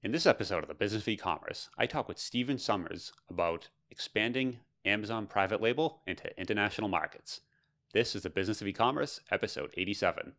In this episode of the Business of E-commerce, I talk with Steven Summers about expanding Amazon private label into international markets. This is the Business of E-commerce, episode 87.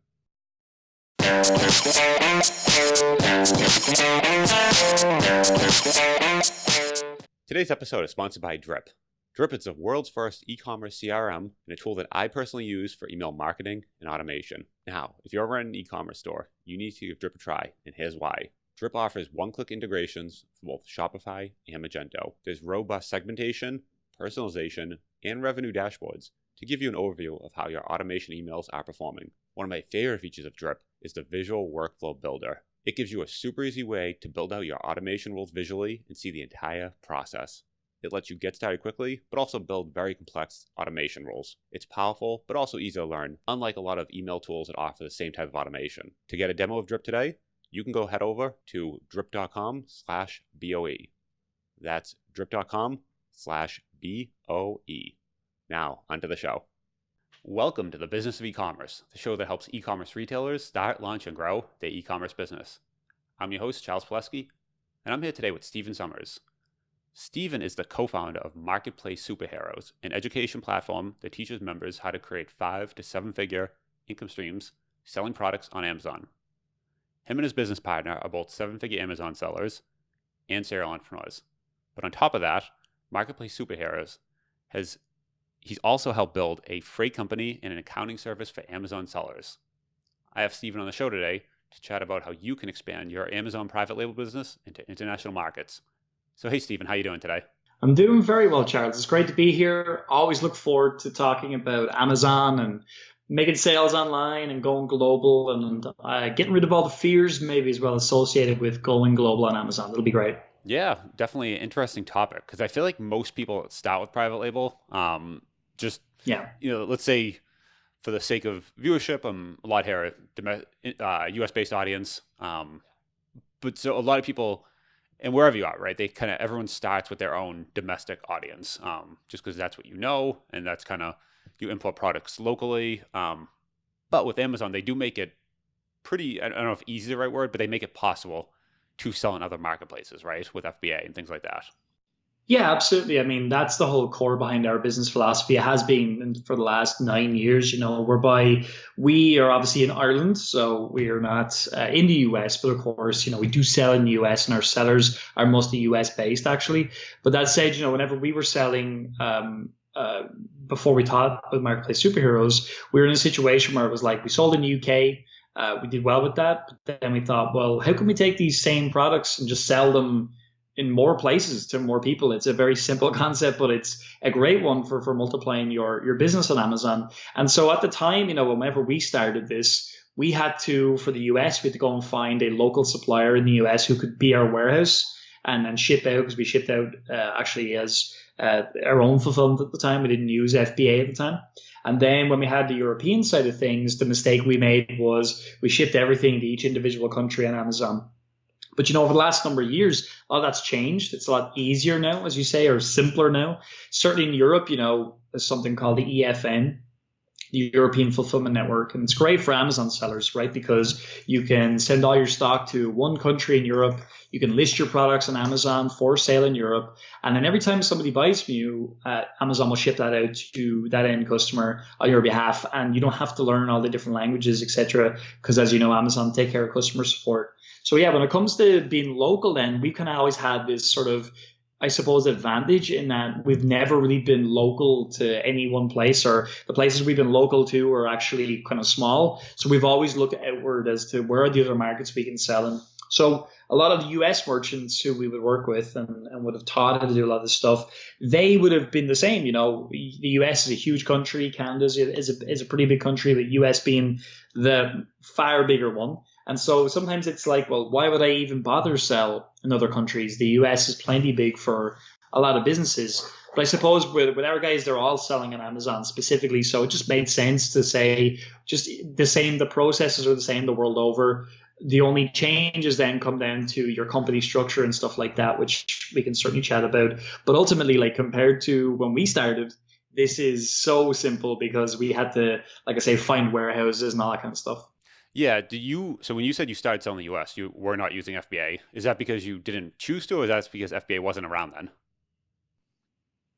Today's episode is sponsored by Drip. Drip is the world's first e-commerce CRM and a tool that I personally use for email marketing and automation. Now, if you're ever in an e-commerce store, you need to give Drip a try, and here's why. Drip offers one-click integrations for both Shopify and Magento. There's robust segmentation, personalization, and revenue dashboards to give you an overview of how your automation emails are performing. One of my favorite features of Drip is the Visual Workflow Builder. It gives you a super easy way to build out your automation rules visually and see the entire process. It lets you get started quickly, but also build very complex automation rules. It's powerful, but also easy to learn, unlike a lot of email tools that offer the same type of automation. To get a demo of Drip today, you can go head over to drip.com/BOE. That's drip.com/BOE. Now, onto the show. Welcome to the Business of E-commerce, the show that helps e-commerce retailers start, launch, and grow their e-commerce business. I'm your host, Charles Plesky, and I'm here today with Steven Summers. Steven is the co-founder of Marketplace Superheroes, an education platform that teaches members how to create 5 to 7-figure income streams selling products on Amazon. Him and his business partner are both 7-figure Amazon sellers and serial entrepreneurs. But on top of that, Marketplace Superheroes he's also helped build a freight company and an accounting service for Amazon sellers. I have Steven on the show today to chat about how you can expand your Amazon private label business into international markets. So hey, Steven, how you doing today? I'm doing very well, Charles. It's great to be here. Always look forward to talking about Amazon and making sales online and going global and getting rid of all the fears maybe as well associated with going global on Amazon. It'll be great. Yeah, definitely an interesting topic because I feel like most people start with private label. Let's say for the sake of viewership, I'm a lot here, US-based audience. But so a lot of people, and wherever you are, right, everyone starts with their own domestic audience, just because that's what you know, and that's kind of, you import products locally. But with Amazon, they do make it pretty, I don't know if easy is the right word, but they make it possible to sell in other marketplaces, right, with FBA and things like that. Yeah, absolutely. I mean, that's the whole core behind our business philosophy. It has been for the last 9 years, whereby we are obviously in Ireland, so we are not in the US, but of course, we do sell in the US and our sellers are mostly US based actually. But that said, whenever we were selling, before we taught with Marketplace Superheroes, we were in a situation where it was like we sold in the UK, we did well with that, but then we thought, well, how can we take these same products and just sell them in more places to more people? It's a very simple concept, but it's a great one for multiplying your business on Amazon. And so at the time, whenever we started this, we had to, for the US, we had to go and find a local supplier in the US who could be our warehouse and ship out, because we shipped out actually as our own fulfillment at the time. We didn't use FBA at the time. And then when we had the European side of things, the mistake we made was we shipped everything to each individual country on Amazon. But, over the last number of years, all that's changed. It's a lot easier now, as you say, or simpler now. Certainly in Europe, there's something called the EFN, the European Fulfillment Network. And it's great for Amazon sellers, right? Because you can send all your stock to one country in Europe. You can list your products on Amazon for sale in Europe. And then every time somebody buys from you, Amazon will ship that out to that end customer on your behalf. And you don't have to learn all the different languages, etc. Because as you know, Amazon take care of customer support. So yeah, when it comes to being local, then we kind of always had this sort of, I suppose, advantage in that we've never really been local to any one place, or the places we've been local to are actually kind of small. So we've always looked outward as to where are the other markets we can sell in. So a lot of the US merchants who we would work with and would have taught how to do a lot of this stuff, they would have been the same. The US is a huge country. Canada is a pretty big country, but US being the far bigger one. And so sometimes it's like, well, why would I even bother sell in other countries? The US is plenty big for a lot of businesses. But I suppose with our guys, they're all selling on Amazon specifically. So it just made sense to say just the same, the processes are the same the world over. The only changes then come down to your company structure and stuff like that, which we can certainly chat about. But ultimately, like compared to when we started, this is so simple because we had to, like I say, find warehouses and all that kind of stuff. Yeah, so when you said you started selling in the US, you were not using FBA. Is that because you didn't choose to, or is that because FBA wasn't around then?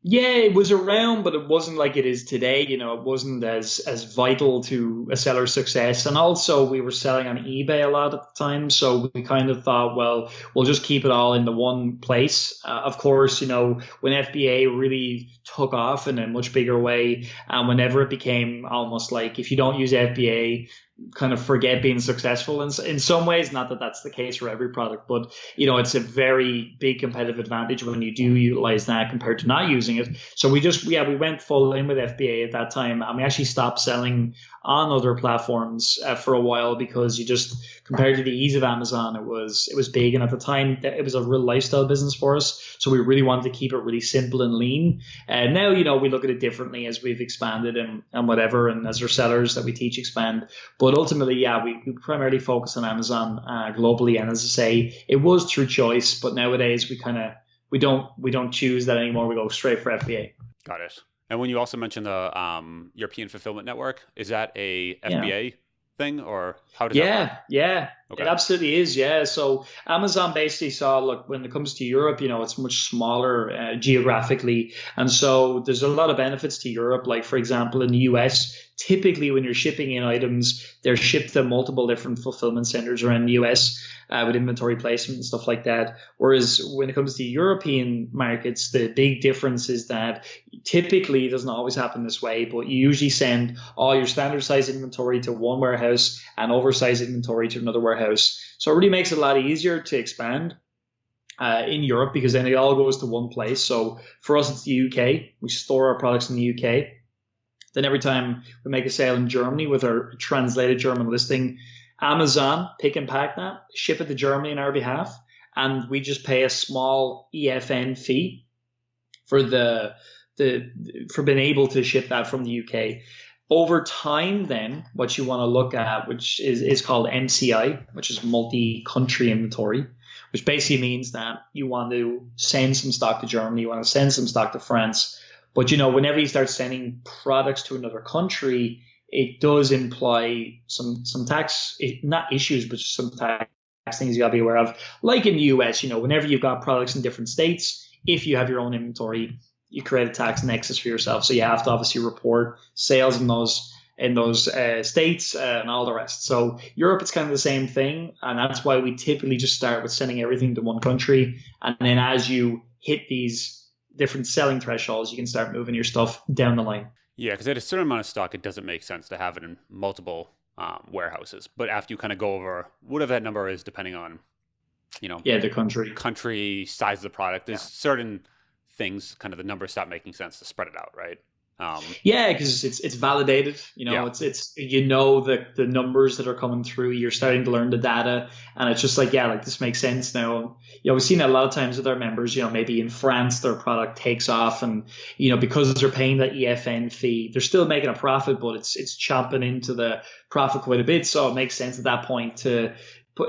Yeah, it was around, but it wasn't like it is today. It wasn't as vital to a seller's success. And also, we were selling on eBay a lot at the time, so we kind of thought, well, we'll just keep it all in the one place. Of course, when FBA really took off in a much bigger way, and whenever it became almost like if you don't use FBA, kind of forget being successful in some ways. Not that that's the case for every product, but it's a very big competitive advantage when you do utilize that compared to not using it. So we went full in with FBA at that time, and we actually stopped selling on other platforms for a while because you just compared to the ease of Amazon, it was big, and at the time it was a real lifestyle business for us. So we really wanted to keep it really simple and lean. And now we look at it differently as we've expanded and whatever, and as our sellers that we teach expand. But ultimately, yeah, we primarily focus on Amazon globally, and as I say, it was through choice. But nowadays, we don't choose that anymore. We go straight for FBA. Got it. And when you also mentioned the European fulfillment network, is that a Yeah. FBA thing, or how does that work? Yeah, it Okay. absolutely is. Yeah. So Amazon basically saw, look, when it comes to Europe, it's much smaller geographically. And so there's a lot of benefits to Europe. Like, for example, in the US, typically when you're shipping in items, they're shipped to multiple different fulfillment centers around the US with inventory placement and stuff like that. Whereas when it comes to European markets, the big difference is that typically it doesn't always happen this way, but you usually send all your standard size inventory to one warehouse and oversized inventory to another warehouse. So it really makes it a lot easier to expand in Europe because then it all goes to one place. So for us, it's the UK. We store our products in the UK. Then every time we make a sale in Germany with our translated German listing, Amazon pick and pack that, ship it to Germany on our behalf, and we just pay a small EFN fee for the for being able to ship that from the UK. Over time, then what you want to look at, which is called MCI, which is multi-country inventory, which basically means that you want to send some stock to Germany, you want to send some stock to France, but whenever you start sending products to another country, it does imply some tax, not issues, but just some tax things you got to be aware of. Like in the US, whenever you've got products in different states, if you have your own inventory, you create a tax nexus for yourself. So you have to obviously report sales in those states and all the rest. So Europe, it's kind of the same thing, and that's why we typically just start with sending everything to one country, and then as you hit these different selling thresholds, you can start moving your stuff down the line. Yeah, because at a certain amount of stock, it doesn't make sense to have it in multiple warehouses. But after you kind of go over whatever that number is, depending on, you know, Yeah, the country. country, size of the product, there's Yeah. certain things, kind of the numbers stop making sense to spread it out, right? Yeah, because it's validated. Yeah. It's the numbers that are coming through. You're starting to learn the data, and it's just like, yeah, like this makes sense now. We've seen it a lot of times with our members. Maybe in France their product takes off, and because they're paying that EFN fee, they're still making a profit, but it's chopping into the profit quite a bit. So it makes sense at that point to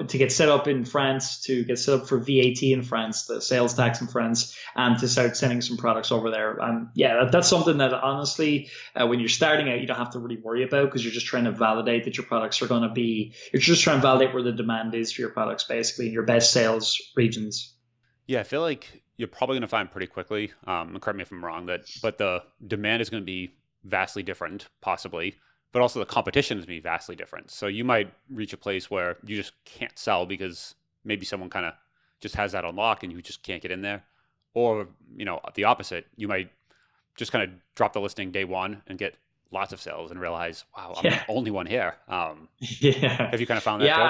get set up in France, to get set up for VAT in France, the sales tax in France, and to start sending some products over there. And yeah, that's something that honestly, when you're starting out, you don't have to really worry about because you're just trying to validate that your products are going to be, you're just trying to validate where the demand is for your products, basically, in your best sales regions. Yeah, I feel like you're probably going to find pretty quickly, and correct me if I'm wrong, but the demand is going to be vastly different, possibly, but also the competition is going to be vastly different. So you might reach a place where you just can't sell because maybe someone kind of just has that on lock and you just can't get in there. Or, the opposite, you might just kind of drop the listing day one and get lots of sales and realize, wow, I'm the Yeah. only one here. Yeah. Have you kind of found that too?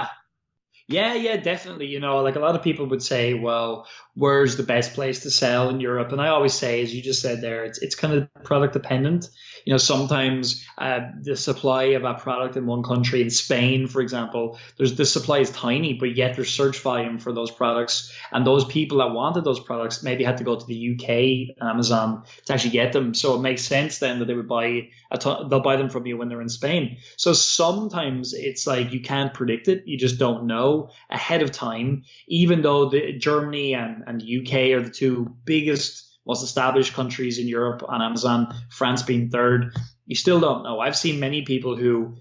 Yeah. Yeah, definitely. Like a lot of people would say, well, where's the best place to sell in Europe? And I always say, as you just said there, it's kind of product dependent. Sometimes the supply of a product in one country, in Spain, for example, the supply is tiny, but yet there's search volume for those products. And those people that wanted those products maybe had to go to the UK Amazon to actually get them. So it makes sense then that they would they'll buy them from you when they're in Spain. So sometimes it's like you can't predict it. You just don't know ahead of time, even though Germany and the UK are the two biggest, most established countries in Europe on Amazon, France being third. You still don't know. I've seen many people who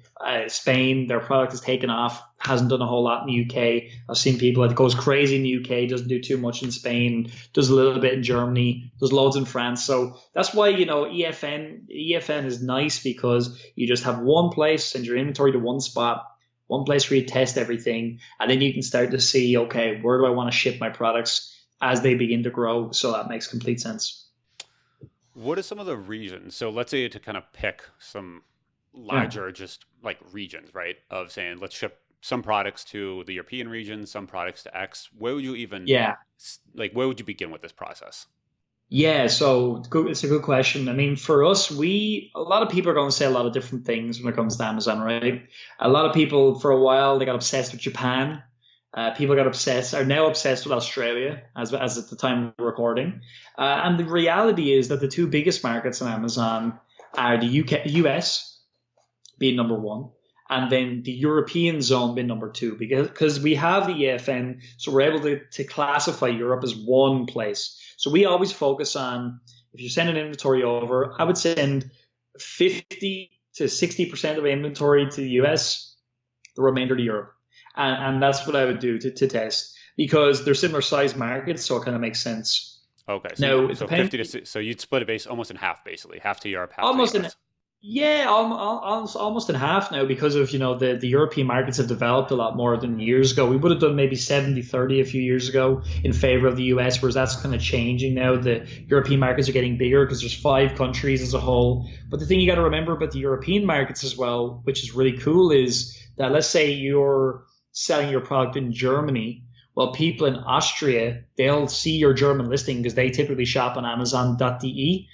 Spain, their product has taken off, hasn't done a whole lot in the UK. I've seen people that goes crazy in the UK, doesn't do too much in Spain, does a little bit in Germany, does loads in France. So that's why, EFN is nice because you just have one place, send your inventory to one spot, one place where you test everything, and then you can start to see, okay, where do I want to ship my products as they begin to grow? So that makes complete sense. What are some of the regions? So let's say to kind of pick some Yeah. larger, just like regions, right? Of saying, let's ship some products to the European region, some products to X. Where would you even, Yeah. like, where would you begin with this process? Yeah, so it's a good question. I mean, for us, a lot of people are going to say a lot of different things when it comes to Amazon, right? A lot of people for a while they got obsessed with Japan. People are now obsessed with Australia as at the time of recording. And the reality is that the two biggest markets on Amazon are the US being number one, and then the European zone being number two, because we have the EFN, so we're able to classify Europe as one place. So we always focus on, if you're sending inventory over, I would send 50 to 60% of inventory to the US, the remainder to Europe. And that's what I would do to test because they're similar size markets, so it kind of makes sense. Okay, so Now, it so depends. 50 to so you'd split it almost in half, basically, half to Europe, half to the Almost an US. Yeah, almost in half now because of, the European markets have developed a lot more than years ago. We would have done maybe 70-30 a few years ago in favor of the US, whereas that's kind of changing now. The European markets are getting bigger because there's 5 countries as a whole. But the thing you got to remember about the European markets as well, which is really cool, is that let's say you're selling your product in Germany. Well, people in Austria, they'll see your German listing because they typically shop on Amazon.de.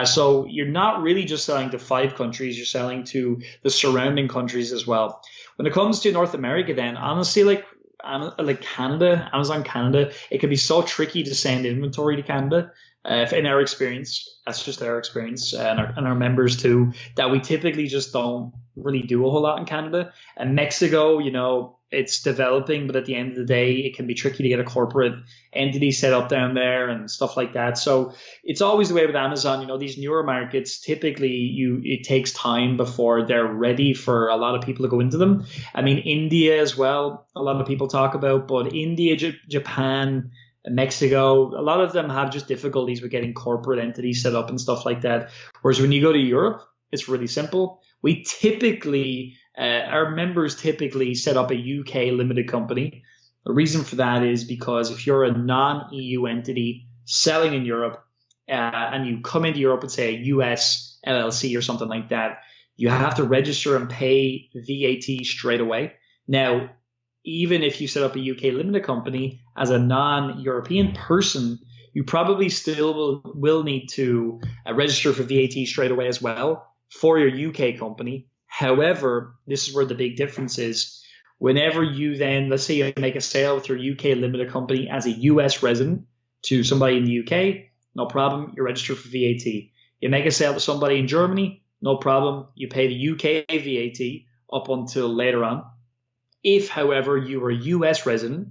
So you're not really just selling to 5 countries, you're selling to the surrounding countries as well. When it comes to North America, then honestly, like Canada, Amazon Canada, it can be so tricky to send inventory to Canada. In our experience, that's just our experience and our members too, that we typically just don't really do a whole lot in Canada. And Mexico, it's developing, but at the end of the day, it can be tricky to get a corporate entity set up down there and stuff like that. So it's always the way with Amazon. These newer markets, typically it takes time before they're ready for a lot of people to go into them. I mean, India as well, a lot of people talk about, but India, Japan, Mexico, a lot of them have just difficulties with getting corporate entities set up and stuff like that. Whereas when you go to Europe, it's really simple. Our members typically set up a UK limited company. The reason for that is because if you're a non-EU entity selling in Europe, and you come into Europe and say a US LLC or something like that, you have to register and pay VAT straight away. Now, even if you set up a UK limited company as a non-European person, you probably still will need to register for VAT straight away as well for your UK company. However, this is where the big difference is. Whenever you then, let's say you make a sale with your UK limited company as a US resident to somebody in the UK, no problem, you register for VAT. You make a sale to somebody in Germany, no problem, you pay the UK VAT up until later on. If, however, you were a US resident,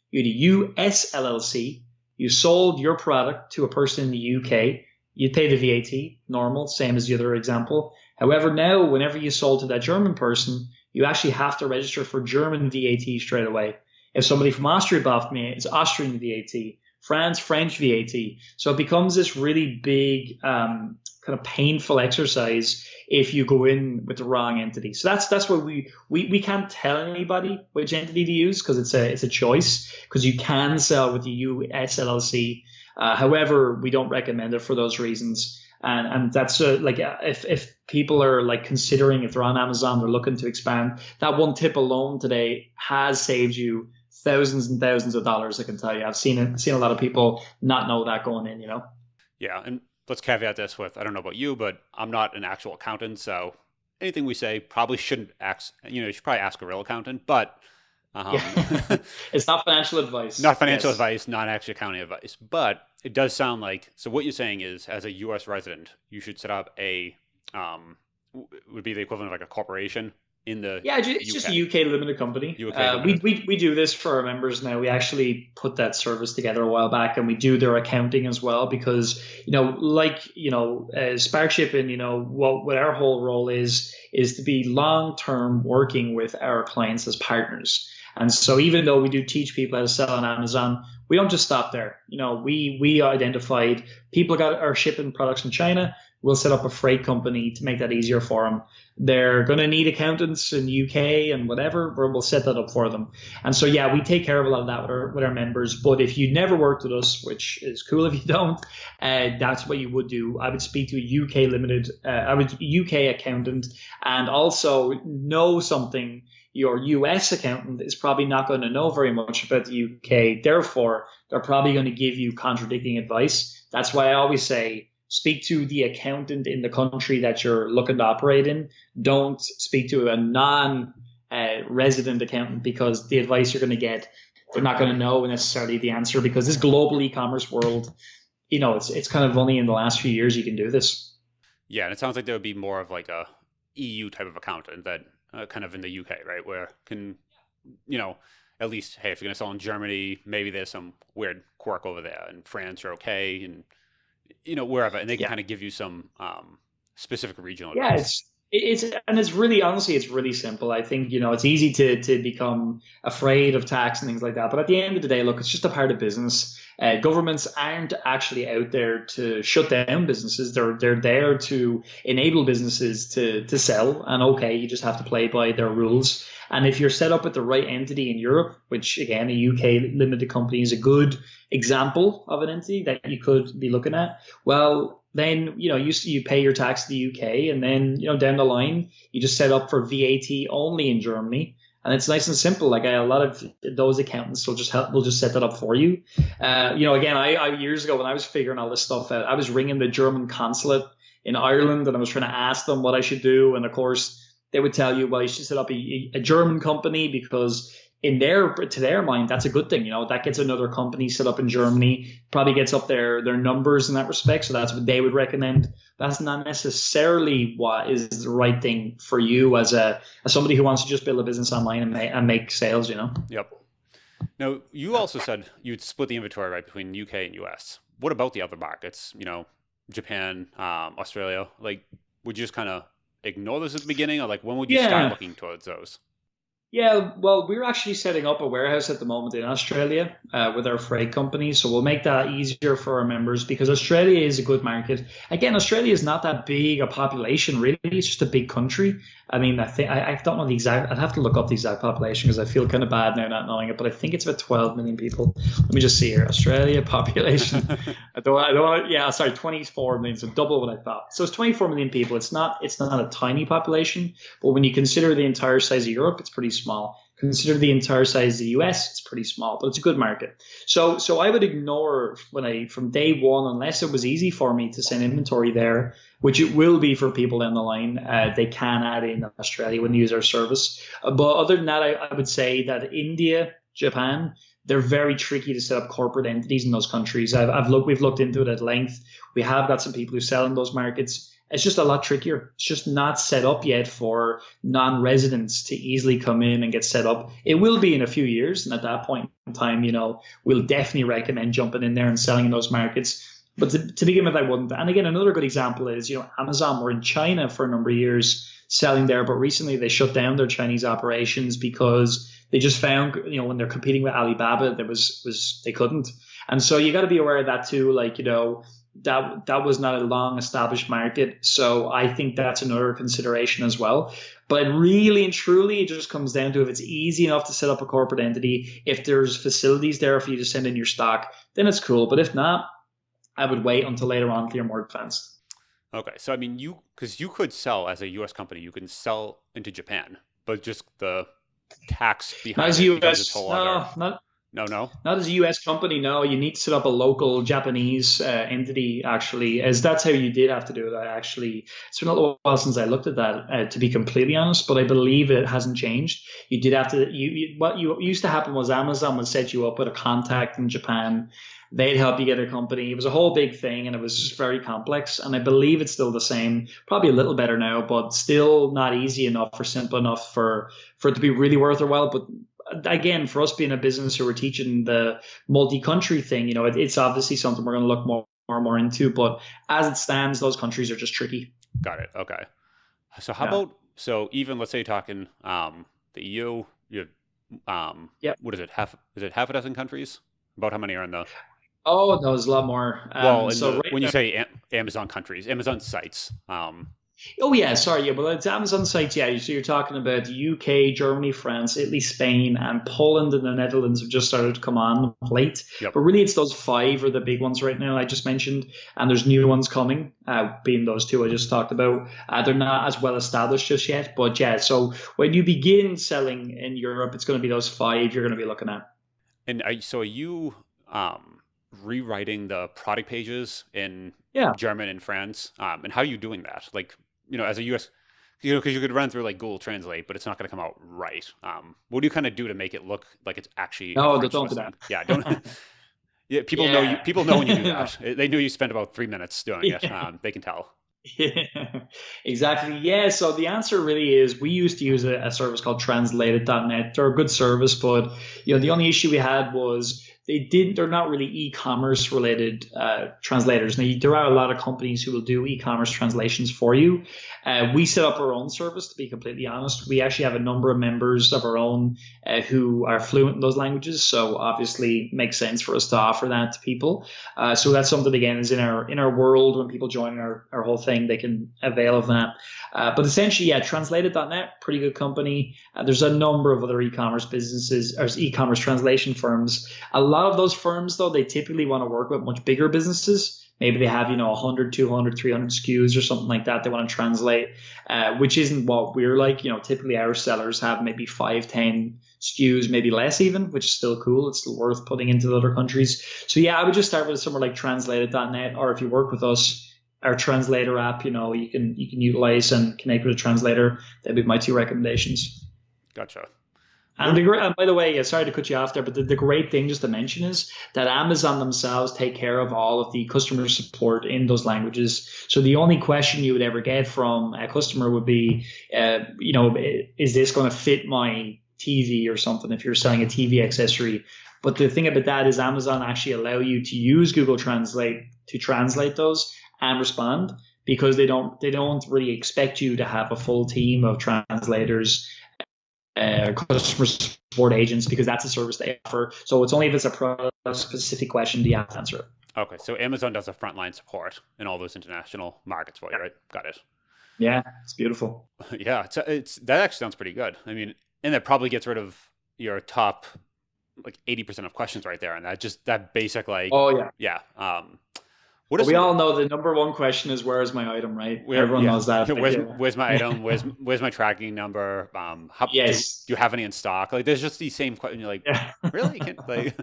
you had a US LLC, you sold your product to a person in the UK, you'd pay the VAT, normal, same as the other example. However, now, whenever you sold to that German person, you actually have to register for German VAT straight away. If somebody from Austria bought me, it's Austrian VAT. France, French VAT. So it becomes this really big, kind of painful exercise if you go in with the wrong entity. So that's why we can't tell anybody which entity to use because it's a choice because you can sell with the US LLC. However, we don't recommend it for those reasons. And that's if people are like considering if they're on Amazon, they're looking to expand, that one tip alone today has saved you thousands and thousands of dollars. I can tell you, I've seen a lot of people not know that going in. Yeah, and let's caveat this with I don't know about you, but I'm not an actual accountant, so anything we say probably shouldn't ask. You should probably ask a real accountant, but Yeah, um, it's not financial advice. not financial Yes. advice, not actually accounting advice. But it does sound like so. What you're saying is, as a U.S. resident, you should set up would be the equivalent of like a corporation in the Yeah, it's just a UK. UK limited company. UK We, limited. we we do this for our members now. We actually put that service together a while back, and we do their accounting as well because Spark Shipping, what our whole role is to be long term working with our clients as partners. And so even though we do teach people how to sell on Amazon, we don't just stop there. We identified people are shipping products from China. We'll set up a freight company to make that easier for them. They're going to need accountants in UK and whatever, we'll set that up for them. And so, yeah, we take care of a lot of that with our members. But if you never worked with us, which is cool if you don't, that's what you would do. I would speak to a UK accountant, and also know something. Your US accountant is probably not going to know very much about the UK. Therefore, they're probably going to give you contradicting advice. That's why I always say, speak to the accountant in the country that you're looking to operate in. Don't speak to a non-resident accountant, because the advice you're going to get, they're not going to know necessarily the answer, because this global e-commerce world, it's kind of only in the last few years you can do this. Yeah, and it sounds like there would be more of like a EU type of accountant that kind of in the UK, right? Where can, you know, at least, hey, if you're going to sell in Germany, maybe there's some weird quirk over there. In France, you're okay, and wherever, and they can Yeah. kind of give you some specific regional Yeah, advice. it's really, honestly, it's really simple. I think, it's easy to become afraid of tax and things like that. But at the end of the day, look, it's just a part of business. Governments aren't actually out there to shut down businesses. They're there to enable businesses to sell. And okay, you just have to play by their rules. And if you're set up with the right entity in Europe, which again, a UK limited company is a good example of an entity that you could be looking at, well, then you pay your tax to the UK, and then down the line you just set up for VAT only in Germany, and it's nice and simple. Like, a lot of those accountants will just set that up for you. Again, I years ago, when I was figuring all this stuff out, I was ringing the German consulate in Ireland, and I was trying to ask them what I should do, and of course they would tell you, well, you should set up a German company, because to their mind, that's a good thing. That gets another company set up in Germany, probably gets up their numbers in that respect. So that's what they would recommend. That's not necessarily what is the right thing for you as somebody who wants to just build a business online and make sales. Yep. Now, you also said you'd split the inventory, right, between UK and US. What about the other markets? Japan, Australia. Like, would you just kind of ignore those at the beginning, or like when would you start Yeah. looking towards those? Yeah, well, we're actually setting up a warehouse at the moment in Australia with our freight company. So we'll make that easier for our members, because Australia is a good market. Again, Australia is not that big a population, really. It's just a big country. I mean, I don't know the exact, I'd have to look up the exact population, because I feel kind of bad now not knowing it, but I think it's about 12 million people. Let me just see here. Australia population. Yeah, sorry, 24 million. So double what I thought. So it's 24 million people. It's not a tiny population, but when you consider the entire size of Europe, it's pretty small. Consider the entire size of the US, it's pretty small, but it's a good market. So I would ignore from day one, unless it was easy for me to send inventory there, which it will be for people down the line. They can add in Australia when they use our service. But other than that, I would say that India, Japan, they're very tricky to set up corporate entities in those countries. We've looked into it at length. We have got some people who sell in those markets. It's just a lot trickier. It's just not set up yet for non-residents to easily come in and get set up. It will be in a few years, and at that point in time, we'll definitely recommend jumping in there and selling in those markets. But to begin with, I wouldn't. And again, another good example is, Amazon were in China for a number of years selling there, but recently they shut down their Chinese operations because they just found, when they're competing with Alibaba, they couldn't. And so you got to be aware of that too. Like, that was not a long established market. So I think that's another consideration as well. But really and truly, it just comes down to, if it's easy enough to set up a corporate entity, if there's facilities there for you to send in your stock, then it's cool. But if not, I would wait until later on until you're more advanced. Okay, so I mean, because you could sell as a U.S. company, you can sell into Japan, but just the tax Not behind as it becomes its US, whole other. no, not. No, no. Not as a US company, no. You need to set up a local Japanese entity, actually, as that's how you did have to do it. It's been a little while since I looked at that, to be completely honest, but I believe it hasn't changed. You did have to, what used to happen was Amazon would set you up with a contact in Japan. They'd help you get a company. It was a whole big thing and it was just very complex. And I believe it's still the same, probably a little better now, but still not easy enough or simple enough for it to be really worth their while. But again, for us being a business who are teaching the multi-country thing, it's obviously something we're going to look more and more into. But as it stands, those countries are just tricky. Got it. Okay. So how Yeah. about so even let's say you're talking the EU, you have Yeah. what is it half a dozen countries? About how many are in the Oh, no, there's a lot more. well in So the right when you now, say Amazon countries, Amazon sites. oh yeah, sorry, yeah, well it's Amazon sites, yeah. So you're talking about the UK, Germany, France, Italy, Spain, and Poland and the Netherlands have just started to come on the plate. Yep. But really, it's those five are the big ones right now I just mentioned, and there's new ones coming, being those two I just talked about. They're not as well established just yet, but yeah. So when you begin selling in Europe, it's going to be those five you're going to be looking at. And are you rewriting the product pages in Yeah. German and France? And how are you doing that? Like, as a US, because you could run through like Google Translate, but it's not going to come out right. What do you kind of do to make it look like it's actually a No, French don't do that. listing? Yeah, don't. Yeah, people know you. Yeah. People know when you do that. They knew you spent about 3 minutes doing it. Yeah. They can tell. Yeah, exactly. Yeah. So the answer really is we used to use a service called translated.net. They're a good service, but the only issue we had was they're not really e-commerce related translators. Now there are a lot of companies who will do e-commerce translations for you. We set up our own service, to be completely honest. We actually have a number of members of our own who are fluent in those languages. So obviously makes sense for us to offer that to people. So that's something again is in our world. When people join our whole thing, they can avail of that. But essentially, yeah, translated.net, pretty good company. There's a number of other e-commerce businesses or e-commerce translation firms. A lot of those firms, though, they typically want to work with much bigger businesses. Maybe they have, 100, 200, 300 SKUs or something like that they want to translate, which isn't what we're like. Typically our sellers have maybe 5, 10 SKUs, maybe less even, which is still cool. It's still worth putting into the other countries. So yeah, I would just start with somewhere like translated.net, or if you work with us, our translator app, you can utilize and connect with a translator. That'd be my two recommendations. Gotcha. And, What? and by the way, sorry to cut you off there, but the great thing just to mention is that Amazon themselves take care of all of the customer support in those languages. So the only question you would ever get from a customer would be, is this going to fit my TV or something if you're selling a TV accessory? But the thing about that is Amazon actually allow you to use Google Translate to translate those and respond, because they don't really expect you to have a full team of translators, customer support agents, because that's a service they offer. So it's only if it's a product specific question do you have to answer it. Okay, so Amazon does a frontline support in all those international markets for you, Yeah, right? Got it. yeah, it's beautiful. Yeah, it's that actually sounds pretty good. I mean, and that probably gets rid of your top like 80% of questions right there, and that basic like Oh yeah. yeah. What are But we some all know the number one question is where's my item, right? where Everyone yeah knows that. But where's my yeah. item? Where's my tracking number? How do Yes. you have any in stock? Like there's just these same questions. You're like, Yeah. really? You can't like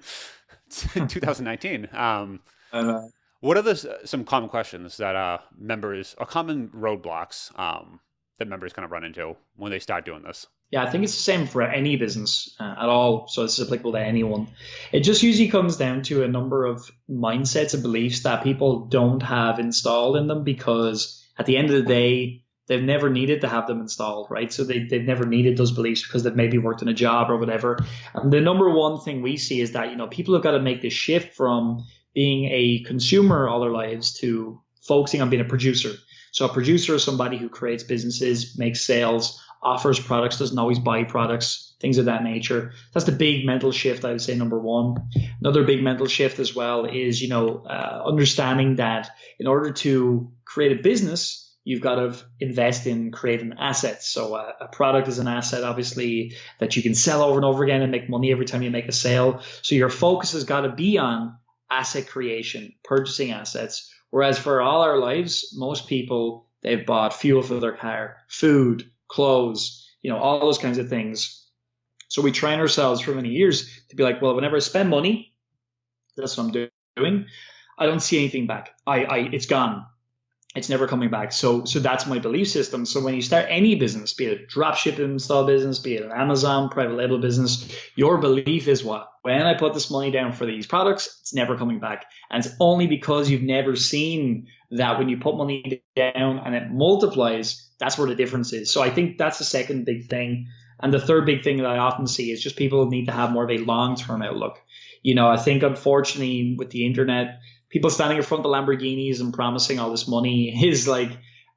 it's 2019. And, What are the some common questions that members or common roadblocks that members kind of run into when they start doing this? yeah, I think it's the same for any business at all. So it's applicable to anyone. It just usually comes down to a number of mindsets and beliefs that people don't have installed in them, because at the end of the day, they've never needed to have them installed, right? So they've never needed those beliefs because they've maybe worked in a job or whatever. And the number one thing we see is that, people have got to make this shift from being a consumer all their lives to focusing on being a producer. So a producer is somebody who creates businesses, makes sales, offers products, doesn't always buy products, things of that nature. That's the big mental shift, I would say, number one. Another big mental shift as well is, understanding that in order to create a business, you've got to invest in creating assets. So a product is an asset, obviously, that you can sell over and over again and make money every time you make a sale. So your focus has got to be on asset creation, purchasing assets. Whereas for all our lives, most people, they've bought fuel for their car, food, clothes, all those kinds of things. So we train ourselves for many years to be like, well, whenever I spend money, that's what I'm doing. I don't see anything back. It's gone. It's never coming back. So that's my belief system. So when you start any business, be it a drop shipping style business, be it an Amazon private label business, your belief is what? When I put this money down for these products, it's never coming back. And it's only because you've never seen that when you put money down and it multiplies, that's where the difference is. So I think that's the second big thing. And the third big thing that I often see is just people need to have more of a long-term outlook. I think unfortunately with the internet, people standing in front of the Lamborghinis and promising all this money is like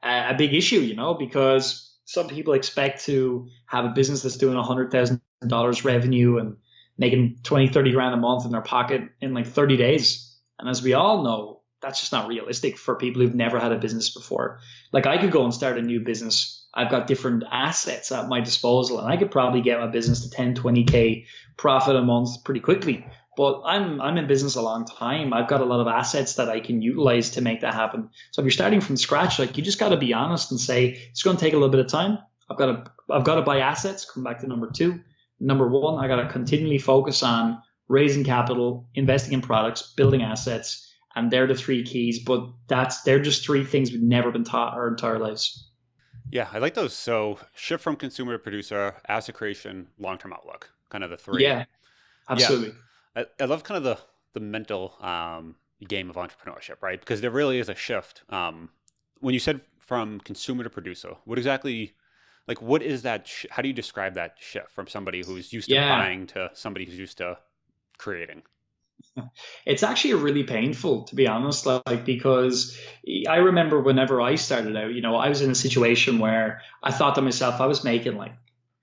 a big issue, because some people expect to have a business that's doing $100,000 revenue and making 20, 30 grand a month in their pocket in like 30 days. And as we all know, that's just not realistic for people who've never had a business before. Like I could go and start a new business. I've got different assets at my disposal and I could probably get my business to 10, 20K profit a month pretty quickly. But I'm in business a long time. I've got a lot of assets that I can utilize to make that happen. So if you're starting from scratch, like you just got to be honest and say it's going to take a little bit of time. I've got to buy assets. Come back to number two. Number one, I got to continually focus on raising capital, investing in products, building assets, and they're the three keys. But they're just three things we've never been taught our entire lives. Yeah, I like those. So shift from consumer to producer, asset creation, long-term outlook, kind of the three. Yeah, Yeah, absolutely. I love kind of the mental game of entrepreneurship, right? Because there really is a shift. When you said from consumer to producer, what exactly, like, what is that? How do you describe that shift from somebody who's used to Yeah. buying to somebody who's used to creating? It's actually really painful, to be honest, like because I remember whenever I started out, I was in a situation where I thought to myself, I was making like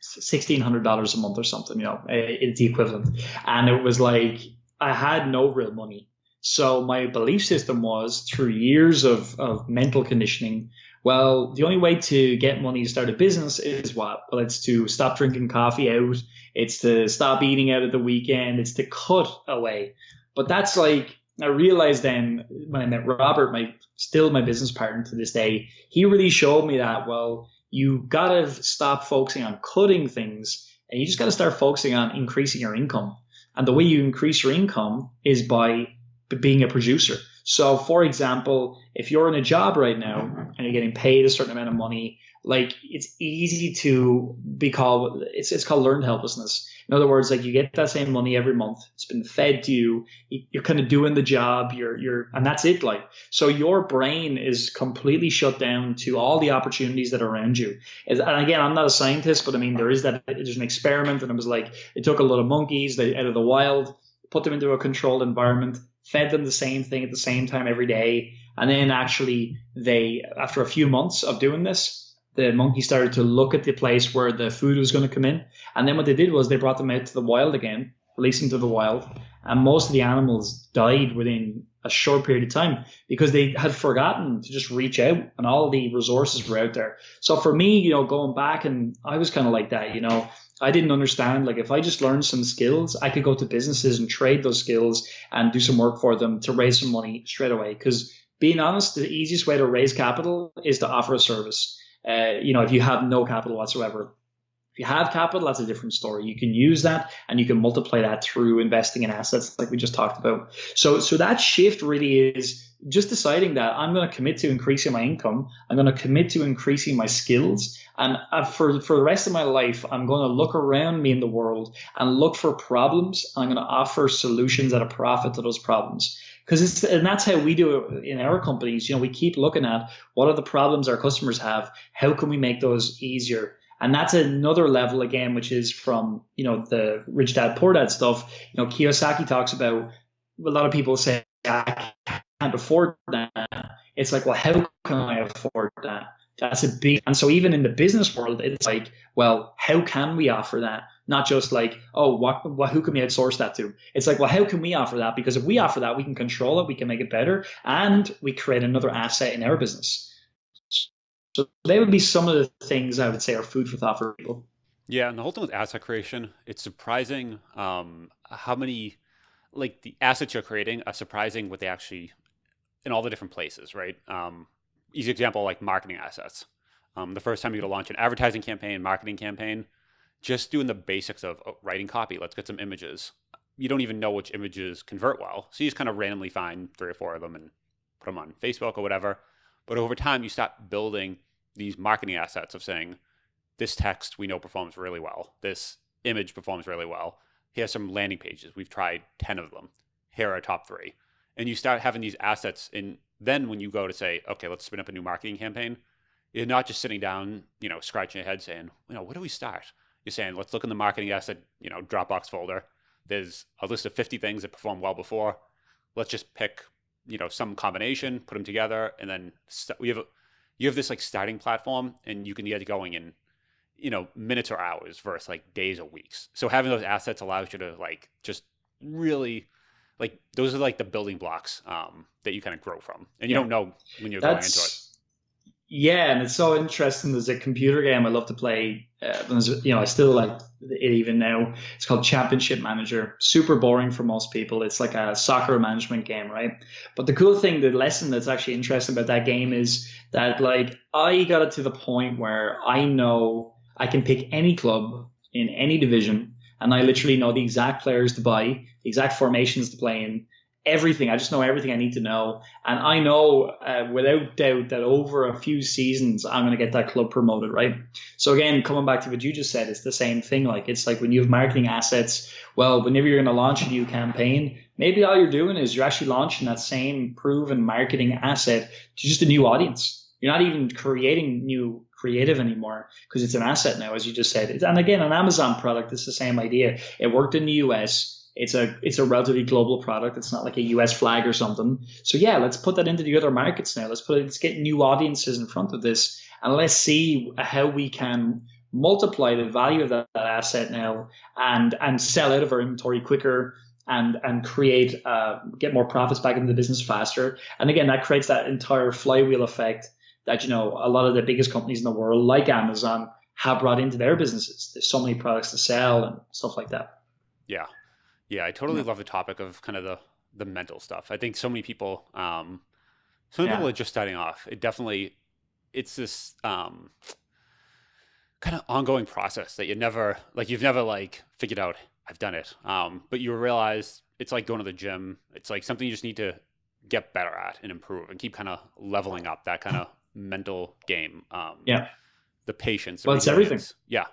$1,600 a month or something, it's the equivalent. And it was like I had no real money. So my belief system was through years of mental conditioning. Well, the only way to get money to start a business is what? Well, it's to stop drinking coffee out. It's to stop eating out at the weekend. It's to cut away. But that's like, I realized then when I met Robert, still my business partner to this day, he really showed me that, well, you got to stop focusing on cutting things and you just got to start focusing on increasing your income. And the way you increase your income is by being a producer. So, for example, if you're in a job right now and you're getting paid a certain amount of money, like it's easy to be called, it's called learned helplessness. In other words, like you get that same money every month. It's been fed to you. You're kind of doing the job. And that's it. Like, so your brain is completely shut down to all the opportunities that are around you. And again, I'm not a scientist, but I mean, there's an experiment and it was like, it took a lot of monkeys out of the wild, put them into a controlled environment, fed them the same thing at the same time every day. And then actually after a few months of doing this, the monkey started to look at the place where the food was going to come in. And then what they did was they brought them out to the wild again, released them to the wild. And most of the animals died within a short period of time because they had forgotten to just reach out and all the resources were out there. So for me, going back, and I was kind of like that, I didn't understand, like if I just learned some skills, I could go to businesses and trade those skills and do some work for them to raise some money straight away. Because being honest, the easiest way to raise capital is to offer a service. If you have no capital whatsoever. If you have capital, that's a different story. You can use that and you can multiply that through investing in assets like we just talked about. So that shift really is just deciding that I'm going to commit to increasing my income. I'm going to commit to increasing my skills. And for the rest of my life, I'm going to look around me in the world and look for problems. And I'm going to offer solutions at a profit to those problems. And that's how we do it in our companies. We keep looking at what are the problems our customers have? How can we make those easier? And that's another level again, which is from, the rich dad, poor dad stuff. Kiyosaki talks about, a lot of people say, I can't afford that. It's like, well, how can I afford that? That's a big, and so even in the business world, it's like, well, how can we offer that? Not just like, oh, who can we outsource that to? It's like, well, how can we offer that? Because if we offer that, we can control it, we can make it better, and we create another asset in our business. So they would be some of the things I would say are food for thought for people. Yeah, and the whole thing with asset creation, it's surprising how many, like the assets you're creating are surprising what they actually, in all the different places, right? Easy example, like marketing assets. The first time you go to launch an advertising campaign, marketing campaign, just doing the basics of writing copy. Let's get some images. You don't even know which images convert well. So you just kind of randomly find 3 or 4 of them and put them on Facebook or whatever. But over time, you start building these marketing assets of saying, this text we know performs really well. This image performs really well. Here's some landing pages. We've tried 10 of them. Here are our top 3. And you start having these assets. And then when you go to say, okay, let's spin up a new marketing campaign, you're not just sitting down, scratching your head saying, where do we start? You're saying, let's look in the marketing asset, Dropbox folder. There's a list of 50 things that performed well before. Let's just pick, some combination, put them together, and then you have this like starting platform, and you can get going in, minutes or hours versus like days or weeks. So having those assets allows you to like just really like those are like the building blocks that you kind of grow from, and you don't know when you're going into it. Yeah, and it's so interesting. There's a computer game I love to play. I still like it even now. It's called Championship Manager. Super boring for most people. It's like a soccer management game, right? But the cool thing, the lesson that's actually interesting about that game is that like I got it to the point where I know I can pick any club in any division, and I literally know the exact players to buy, the exact formations to play in, everything. I just know everything I need to know. And I know without doubt that over a few seasons, I'm going to get that club promoted, right? So again, coming back to what you just said, it's the same thing. Like it's like when you have marketing assets, well, whenever you're going to launch a new campaign, maybe all you're doing is you're actually launching that same proven marketing asset to just a new audience. You're not even creating new creative anymore because it's an asset now, as you just said. And again, an Amazon product, it's the same idea. It worked in the US. It's a relatively global product. It's not like a US flag or something. So yeah, let's put that into the other markets now. Let's get new audiences in front of this, and let's see how we can multiply the value of that asset now and sell out of our inventory quicker and create get more profits back into the business faster. And again, that creates that entire flywheel effect that a lot of the biggest companies in the world, like Amazon, have brought into their businesses. There's so many products to sell and stuff like that. Yeah. Yeah, I totally love the topic of kind of the mental stuff. I think so many people, people are just starting off. It's this kind of ongoing process that you've never figured out, I've done it. But you realize it's like going to the gym. It's like something you just need to get better at and improve and keep kind of leveling up that kind of mental game. The patience. Well, it's everything. Yeah.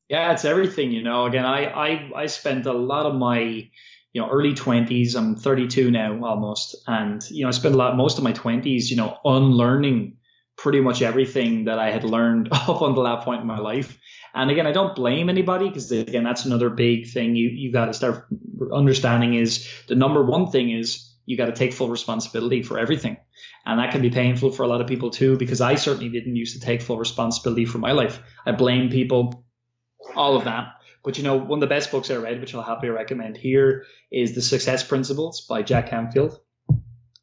Yeah, it's everything, Again, I spent a lot of my, early 20s. I'm 32 now almost. And, I spent most of my 20s, unlearning pretty much everything that I had learned up until that point in my life. And again, I don't blame anybody because, again, that's another big thing you got to start understanding is the number one thing is you got to take full responsibility for everything. And that can be painful for a lot of people too, because I certainly didn't used to take full responsibility for my life. I blame people. All of that. But, one of the best books I read, which I'll happily recommend here, is The Success Principles by Jack Canfield.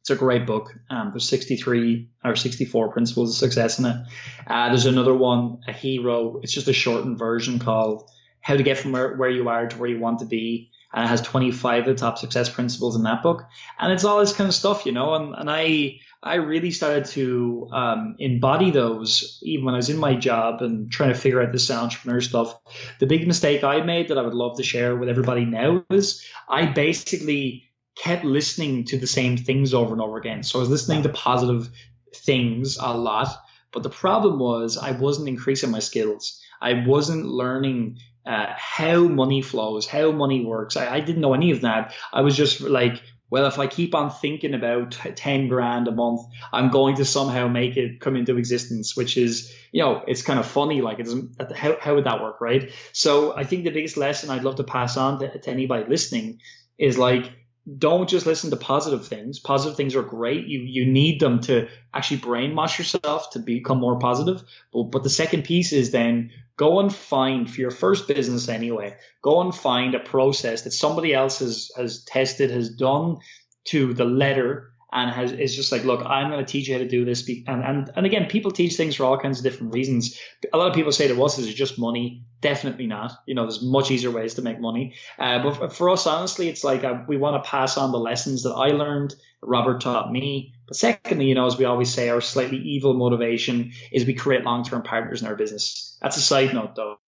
It's a great book. There's 63 or 64 principles of success in it. There's another one, A Hero. It's just a shortened version called How to Get from where you are to where you want to be. And it has 25 of the top success principles in that book. And it's all this kind of stuff, and I really started to embody those even when I was in my job and trying to figure out this entrepreneur stuff. The big mistake I made that I would love to share with everybody now is I basically kept listening to the same things over and over again. So I was listening to positive things a lot, but the problem was I wasn't increasing my skills. I wasn't learning how money flows, how money works. I didn't know any of that. I was just like, well, if I keep on thinking about 10 grand a month, I'm going to somehow make it come into existence, which is, it's kind of funny. Like, it doesn't, how would that work, right? So I think the biggest lesson I'd love to pass on to anybody listening is like, don't just listen to positive things. Positive things are great. You need them to actually brainwash yourself to become more positive. But the second piece is then go and find, for your first business anyway, go and find a process that somebody else has tested, has done to the letter, and is just like, look, I'm going to teach you how to do this. And again, people teach things for all kinds of different reasons. A lot of people say to us, is it just money? Definitely not. There's much easier ways to make money. But for us, honestly, it's like we want to pass on the lessons that I learned, Robert taught me. But secondly, as we always say, our slightly evil motivation is we create long-term partners in our business. That's a side note, though.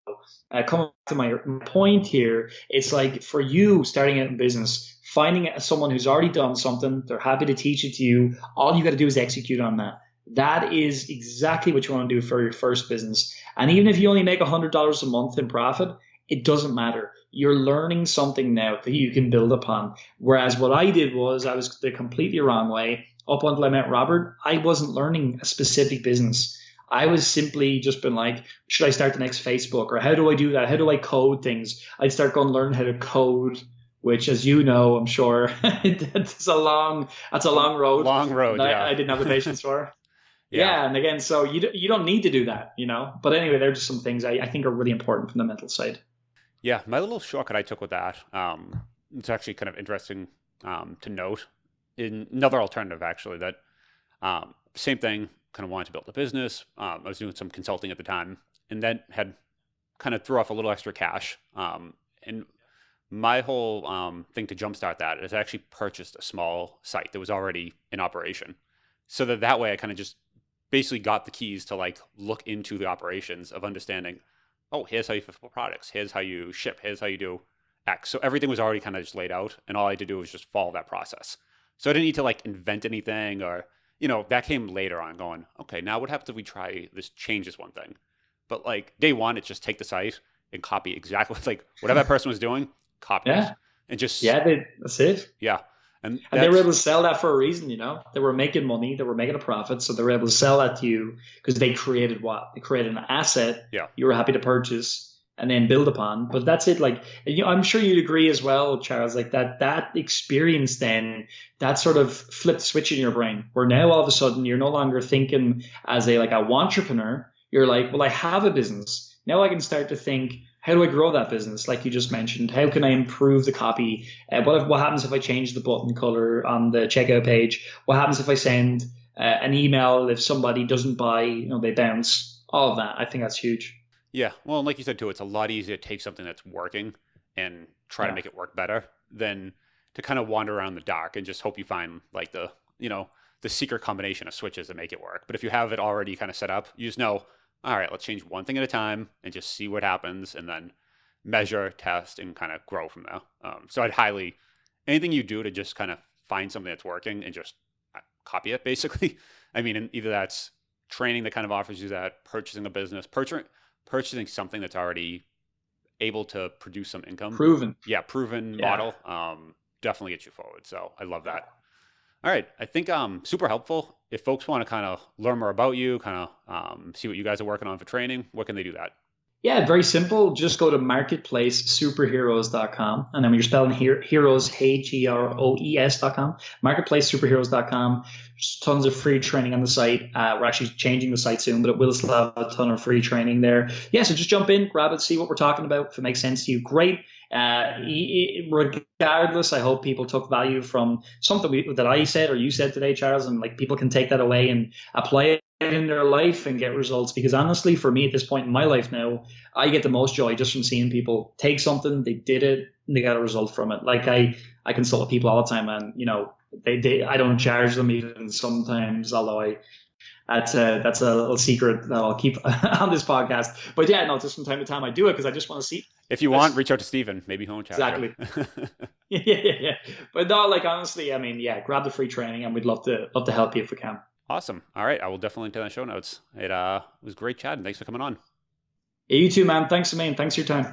coming to my point here, it's like for you starting out in business, finding someone who's already done something, they're happy to teach it to you. All you got to do is execute on that. That is exactly what you want to do for your first business. And even if you only make $100 a month in profit, it doesn't matter. You're learning something now that you can build upon. Whereas what I did was I was the completely wrong way. Up until I met Robert, I wasn't learning a specific business. I was simply just been like, should I start the next Facebook, or how do I do that? How do I code things? I'd start going learn how to code, which, as you know, I'm sure that's a long road. Long road. Yeah. I didn't have the patience for. Yeah. Yeah, and again, so you don't need to do that, But anyway, they're just some things I think are really important from the mental side. Yeah. My little shortcut I took with that, it's actually kind of interesting to note. In another alternative, actually, that same thing, kind of wanted to build a business. I was doing some consulting at the time, and then had kind of threw off a little extra cash. And my whole thing to jumpstart that is I actually purchased a small site that was already in operation, so that way I kind of just basically got the keys to like look into the operations of understanding, oh, here's how you fulfill products, here's how you ship, here's how you do X. So everything was already kind of just laid out, and all I had to do was just follow that process. So I didn't need to like invent anything, or that came later on, going, okay, now what happens if we try this, change this one thing? But like day one, it's just take the site and copy exactly like whatever that person was doing, copy it. Yeah. And just, That's it. yeah. And they were able to sell that for a reason, They were making money, they were making a profit, so they were able to sell that to you because they created what? They created an asset you were happy to purchase and then build upon. But that's it. Like, I'm sure you'd agree as well, Charles, like that experience then, that sort of flipped switch in your brain, where now all of a sudden you're no longer thinking as a entrepreneur. You're like, well, I have a business. Now I can start to think, how do I grow that business? Like you just mentioned, how can I improve the copy? What happens if I change the button color on the checkout page? What happens if I send an email if somebody doesn't buy, they bounce? All of that. I think that's huge. Yeah. Well, and like you said too, it's a lot easier to take something that's working and try to make it work better than to kind of wander around the dark and just hope you find like the secret combination of switches that make it work. But if you have it already kind of set up, you just know, all right, let's change one thing at a time and just see what happens, and then measure, test, and kind of grow from there. So I'd highly, anything you do to just kind of find something that's working and just copy it, basically. I mean, either that's training that kind of offers you that, purchasing a business, purchasing something that's already able to produce some income. Proven. Yeah, proven model. Definitely gets you forward. So I love that. All right. I think super helpful. If folks want to kind of learn more about you, kind of see what you guys are working on for training, where can they do that? Yeah, very simple. Just go to marketplacesuperheroes.com. And then when you're spelling heroes, heroes.com, marketplacesuperheroes.com. There's tons of free training on the site. We're actually changing the site soon, but it will still have a ton of free training there. Yeah, so just jump in, grab it, see what we're talking about. If it makes sense to you, great. Regardless, I hope people took value from something that I said or you said today, Charles, and like people can take that away and apply it in their life and get results. Because honestly, for me at this point in my life now, I get the most joy just from seeing people take something, they did it, and they got a result from it. Like I consult with people all the time, and I don't charge them even sometimes, although that's a little secret that I'll keep on this podcast. But yeah, no, just from time to time I do it because I just want to see. If you want, reach out to Steven. Maybe he won't charge you. Exactly. yeah. But no, like honestly, I mean, yeah, grab the free training, and we'd love to help you if we can. Awesome. All right, I will definitely link to that show notes. It was great chatting. Thanks for coming on. Yeah, you too, man. Thanks, man. Thanks for your time.